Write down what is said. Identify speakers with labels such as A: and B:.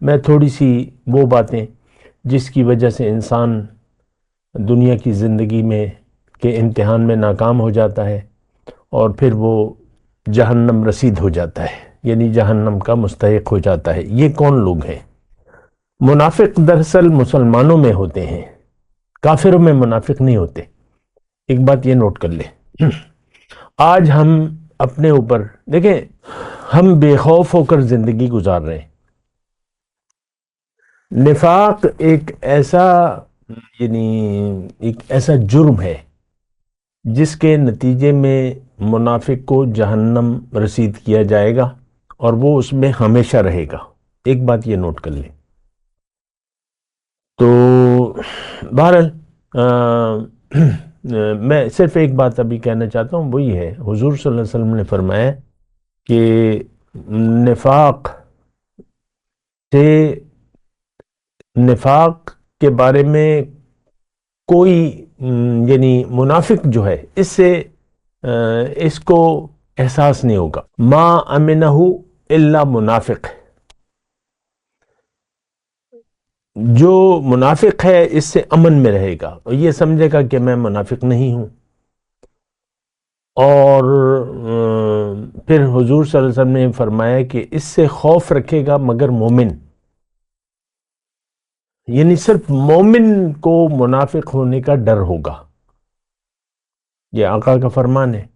A: میں تھوڑی سی وہ باتیں جس کی وجہ سے انسان دنیا کی زندگی میں کے امتحان میں ناکام ہو جاتا ہے اور پھر وہ جہنم رسید ہو جاتا ہے، یعنی جہنم کا مستحق ہو جاتا ہے۔ یہ کون لوگ ہیں؟ منافق دراصل مسلمانوں میں ہوتے ہیں، کافروں میں منافق نہیں ہوتے۔ ایک بات یہ نوٹ کر لیں، آج ہم اپنے اوپر دیکھیں، ہم بے خوف ہو کر زندگی گزار رہے ہیں۔ نفاق ایک ایسا جرم ہے جس کے نتیجے میں منافق کو جہنم رسید کیا جائے گا اور وہ اس میں ہمیشہ رہے گا۔ ایک بات یہ نوٹ کر لیں۔ تو بہرحال میں صرف ایک بات ابھی کہنا چاہتا ہوں، وہ یہ ہے، حضور صلی اللہ علیہ وسلم نے فرمایا کہ نفاق کے بارے میں کوئی یعنی منافق جو ہے اس کو احساس نہیں ہوگا۔ ما امنہ الا منافق، جو منافق ہے اس سے امن میں رہے گا اور یہ سمجھے گا کہ میں منافق نہیں ہوں۔ اور پھر حضور صلی اللہ علیہ وسلم نے فرمایا کہ اس سے خوف رکھے گا مگر مومن، یعنی صرف مومن کو منافق ہونے کا ڈر ہوگا۔ یہ آقا کا فرمان ہے۔